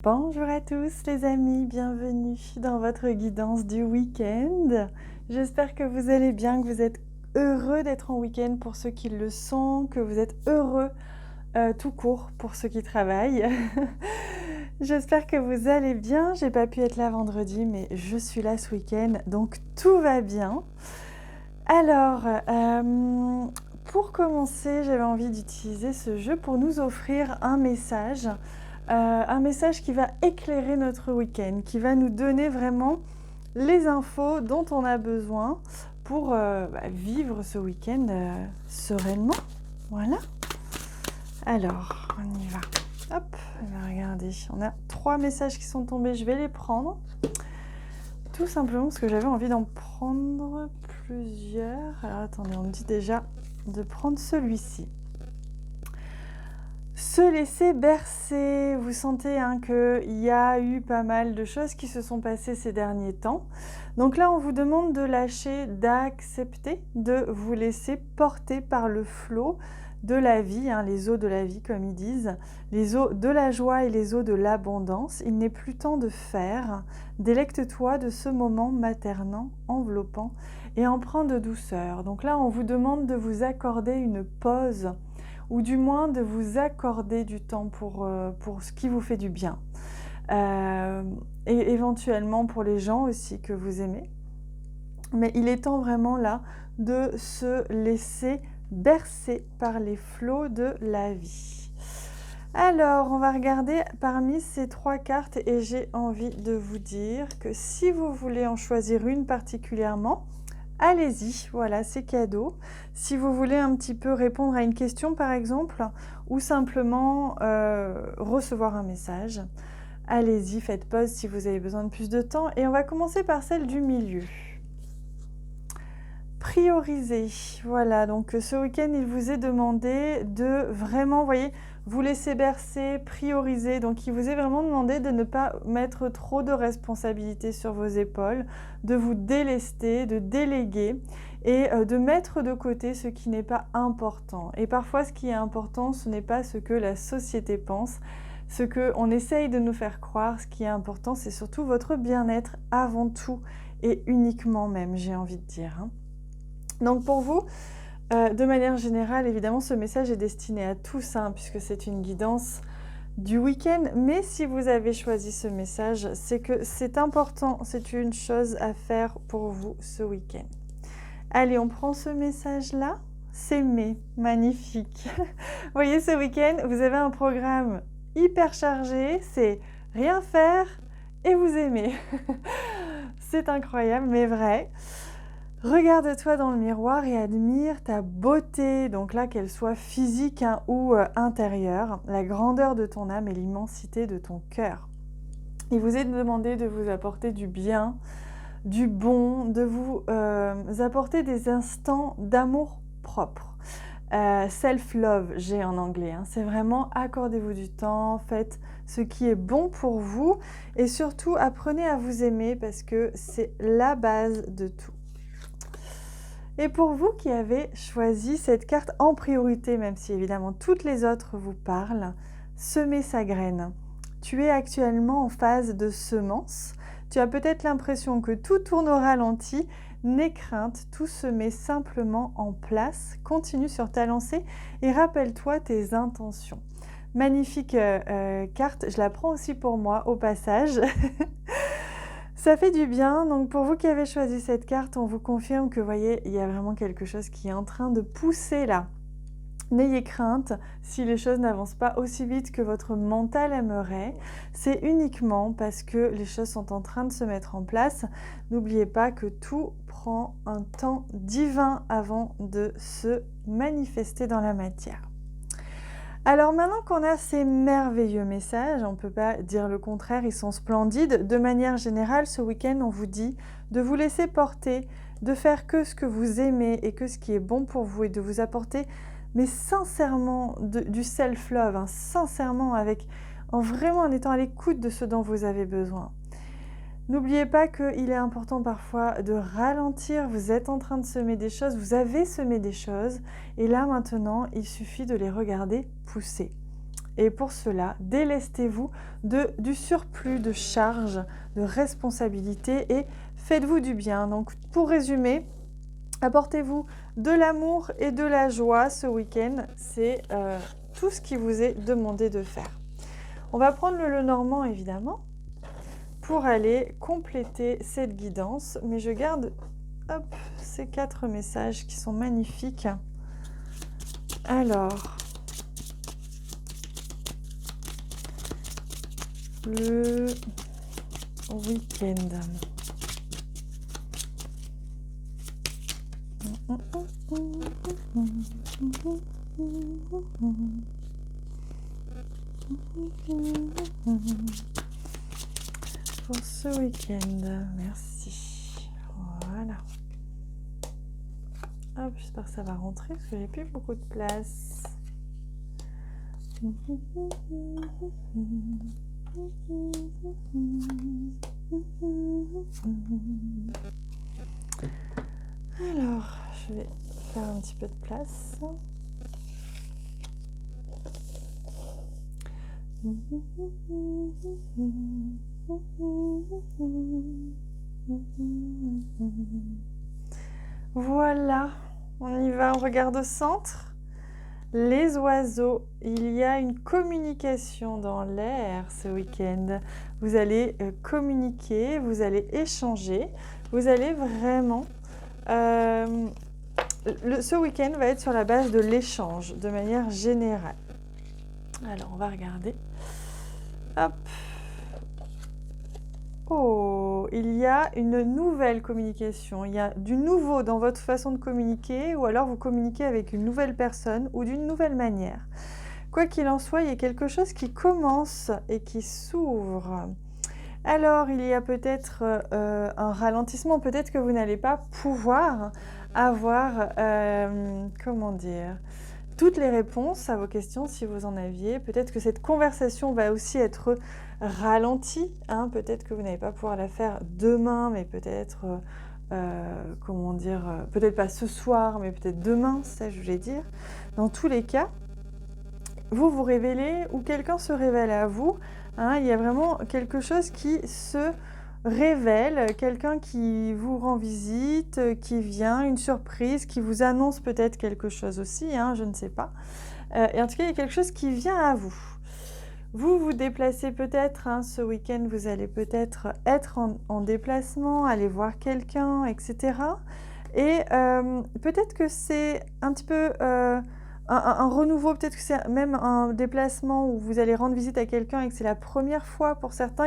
Bonjour à tous les amis, bienvenue dans votre guidance du week-end. J'espère que vous allez bien, que vous êtes heureux d'être en week-end pour ceux qui le sont, que vous êtes heureux tout court pour ceux qui travaillent. J'espère que vous allez bien. J'ai pas pu être là vendredi, mais je suis là ce week-end, donc tout va bien. Alors, pour commencer, j'avais envie d'utiliser ce jeu pour nous offrir un message qui va éclairer notre week-end, qui va nous donner vraiment les infos dont on a besoin pour vivre ce week-end sereinement. Voilà. Alors, on y va. Hop, on va regarder. On a 3 messages qui sont tombés, je vais les prendre. Tout simplement parce que j'avais envie d'en prendre plusieurs. Alors attendez, on me dit déjà de prendre celui-ci. Se laisser bercer. Vous sentez qu'il y a eu pas mal de choses qui se sont passées ces derniers temps. Donc là, on vous demande de lâcher, d'accepter, de vous laisser porter par le flot de la vie, les eaux de la vie comme ils disent, les eaux de la joie et les eaux de l'abondance. Il n'est plus temps de faire. Délecte-toi de ce moment maternant, enveloppant et empreint de douceur. Donc là, on vous demande de vous accorder une pause ou du moins de vous accorder du temps pour ce qui vous fait du bien. Et éventuellement pour les gens aussi que vous aimez. Mais il est temps vraiment là de se laisser bercer par les flots de la vie. Alors, on va regarder parmi ces 3 cartes et j'ai envie de vous dire que si vous voulez en choisir une particulièrement, allez-y, voilà, c'est cadeau. Si vous voulez un petit peu répondre à une question par exemple, ou simplement recevoir un message, allez-y, faites pause si vous avez besoin de plus de temps. Et on va commencer par celle du milieu. Prioriser, voilà, donc ce week-end, il vous est demandé de vraiment, vous voyez, vous laisser bercer, prioriser. Donc, il vous est vraiment demandé de ne pas mettre trop de responsabilités sur vos épaules, de vous délester, de déléguer et de mettre de côté ce qui n'est pas important. Et parfois, ce qui est important, ce n'est pas ce que la société pense, ce qu'on essaye de nous faire croire. Ce qui est important, c'est surtout votre bien-être avant tout et uniquement même, j'ai envie de dire. Donc pour vous, de manière générale, évidemment, ce message est destiné à tous, puisque c'est une guidance du week-end. Mais si vous avez choisi ce message, c'est que c'est important, c'est une chose à faire pour vous ce week-end. Allez, on prend ce message-là. S'aimer, magnifique. Vous voyez, ce week-end, vous avez un programme hyper chargé, c'est rien faire et vous aimer. C'est incroyable, mais vrai. Regarde-toi dans le miroir et admire ta beauté, donc là qu'elle soit physique ou intérieure, la grandeur de ton âme et l'immensité de ton cœur. Il vous est demandé de vous apporter du bien, du bon, de vous apporter des instants d'amour propre. Self-love, j'ai en anglais, c'est vraiment accordez-vous du temps, faites ce qui est bon pour vous et surtout apprenez à vous aimer parce que c'est la base de tout. Et pour vous qui avez choisi cette carte en priorité, même si évidemment toutes les autres vous parlent, semer sa graine. Tu es actuellement en phase de semence. Tu as peut-être l'impression que tout tourne au ralenti. N'aie crainte, tout se met simplement en place. Continue sur ta lancée et rappelle-toi tes intentions. Magnifique carte, je la prends aussi pour moi au passage. Ça fait du bien, donc pour vous qui avez choisi cette carte, on vous confirme que, vous voyez, il y a vraiment quelque chose qui est en train de pousser là. N'ayez crainte si les choses n'avancent pas aussi vite que votre mental aimerait. C'est uniquement parce que les choses sont en train de se mettre en place. N'oubliez pas que tout prend un temps divin avant de se manifester dans la matière. Alors maintenant qu'on a ces merveilleux messages, on ne peut pas dire le contraire, ils sont splendides. De manière générale, ce week-end, on vous dit de vous laisser porter, de faire que ce que vous aimez et que ce qui est bon pour vous et de vous apporter, mais sincèrement, du self-love, sincèrement, vraiment en étant à l'écoute de ce dont vous avez besoin. N'oubliez pas qu'il est important parfois de ralentir, vous êtes en train de semer des choses, vous avez semé des choses, et là maintenant, il suffit de les regarder pousser. Et pour cela, délestez-vous du surplus de charges, de responsabilités et faites-vous du bien. Donc, pour résumer, apportez-vous de l'amour et de la joie ce week-end. C'est tout ce qui vous est demandé de faire. On va prendre le Lenormand, évidemment, pour aller compléter cette guidance. Mais je garde ces 4 messages qui sont magnifiques. Alors, le week-end. Pour ce week-end, merci. Voilà. Hop, j'espère que ça va rentrer parce que j'ai plus beaucoup de place. Alors, je vais faire un petit peu de place. Voilà, on y va, on regarde au centre. Les oiseaux, il y a une communication dans l'air ce week-end. Vous allez communiquer, vous allez échanger, vous allez vraiment... ce week-end va être sur la base de l'échange, de manière générale. Alors, on va regarder. Hop. Oh, il y a une nouvelle communication. Il y a du nouveau dans votre façon de communiquer, ou alors vous communiquez avec une nouvelle personne ou d'une nouvelle manière. Quoi qu'il en soit, il y a quelque chose qui commence et qui s'ouvre. Alors, il y a peut-être un ralentissement. Peut-être que vous n'allez pas pouvoir avoir, comment dire, toutes les réponses à vos questions si vous en aviez. Peut-être que cette conversation va aussi être ralentie. Hein. Peut-être que vous n'allez pas pouvoir la faire demain, mais peut-être, comment dire, peut-être pas ce soir, mais peut-être demain, c'est ça que je voulais dire. Dans tous les cas, vous vous révélez ou quelqu'un se révèle à vous. Hein. Il y a vraiment quelque chose qui se révèle, quelqu'un qui vous rend visite, qui vient, une surprise, qui vous annonce peut-être quelque chose aussi, hein, je ne sais pas. Et en tout cas, il y a quelque chose qui vient à vous. Vous vous déplacez peut-être, hein, ce week-end, vous allez peut-être être en déplacement, aller voir quelqu'un, etc. Et peut-être que c'est un petit peu un renouveau, peut-être que c'est même un déplacement où vous allez rendre visite à quelqu'un et que c'est la première fois pour certains.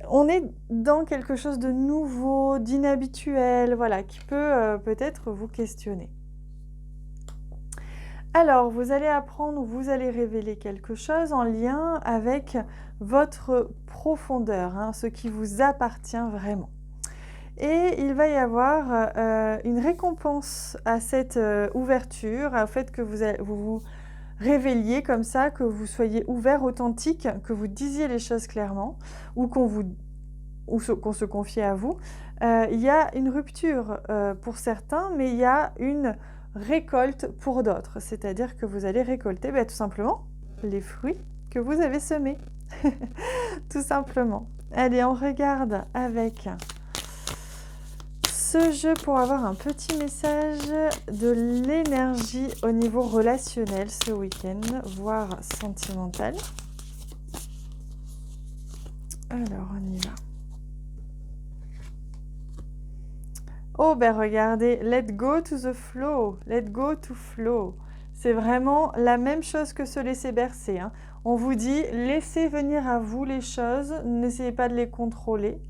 On est dans quelque chose de nouveau, d'inhabituel, voilà, qui peut peut-être vous questionner. Alors, vous allez apprendre, vous allez révéler quelque chose en lien avec votre profondeur, hein, ce qui vous appartient vraiment. Et il va y avoir une récompense à cette ouverture, au fait que vous vous révéliez comme ça, que vous soyez ouvert, authentique, que vous disiez les choses clairement, ou qu'on se confie à vous. Il y a une rupture pour certains, mais il y a une récolte pour d'autres. C'est-à-dire que vous allez récolter tout simplement les fruits que vous avez semés. Tout simplement. Allez, on regarde avec ce jeu pour avoir un petit message de l'énergie au niveau relationnel ce week-end, voire sentimental. Alors, on y va. Oh, ben regardez, let go to the flow, let go to flow. C'est vraiment la même chose que se laisser bercer. Hein. On vous dit, laissez venir à vous les choses, n'essayez pas de les contrôler.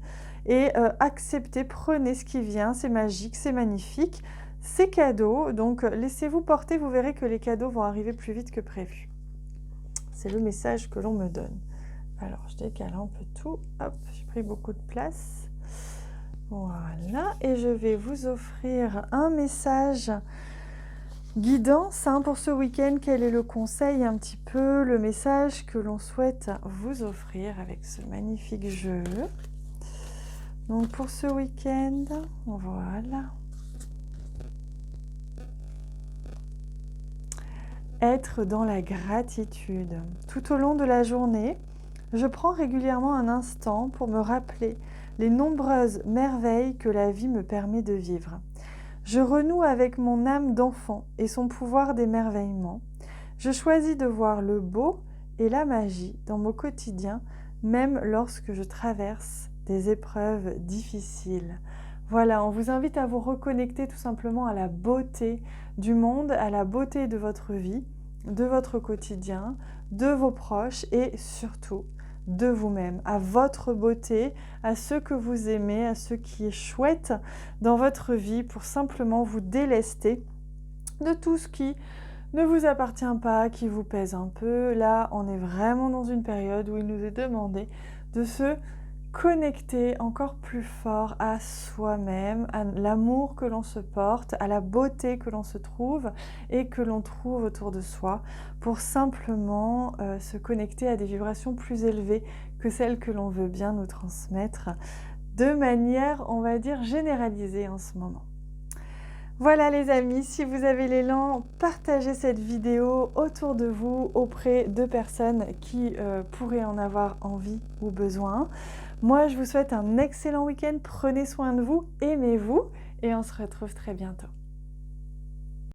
Et acceptez, prenez ce qui vient, c'est magique, c'est magnifique, c'est cadeau. Donc, laissez-vous porter, vous verrez que les cadeaux vont arriver plus vite que prévu. C'est le message que l'on me donne. Alors, je décale un peu tout. Hop, j'ai pris beaucoup de place. Voilà, et je vais vous offrir un message guidance hein, pour ce week-end. Quel est le conseil, un petit peu, le message que l'on souhaite vous offrir avec ce magnifique jeu. Donc pour ce week-end, voilà. être dans la gratitude. Tout au long de la journée, je prends régulièrement un instant pour me rappeler les nombreuses merveilles que la vie me permet de vivre. Je renoue avec mon âme d'enfant et son pouvoir d'émerveillement. Je choisis de voir le beau et la magie dans mon quotidien, même lorsque je traverse des épreuves difficiles. Voilà, on vous invite à vous reconnecter tout simplement à la beauté du monde, à la beauté de votre vie, de votre quotidien, de vos proches et surtout de vous-même, à votre beauté, à ce que vous aimez, à ce qui est chouette dans votre vie pour simplement vous délester de tout ce qui ne vous appartient pas, qui vous pèse un peu. Là, on est vraiment dans une période où il nous est demandé de se connecter encore plus fort à soi-même, à l'amour que l'on se porte, à la beauté que l'on se trouve et que l'on trouve autour de soi pour simplement se connecter à des vibrations plus élevées que celles que l'on veut bien nous transmettre de manière, on va dire, généralisée en ce moment. Voilà les amis, si vous avez l'élan, partagez cette vidéo autour de vous auprès de personnes qui pourraient en avoir envie ou besoin. Moi, je vous souhaite un excellent week-end, prenez soin de vous, aimez-vous et on se retrouve très bientôt.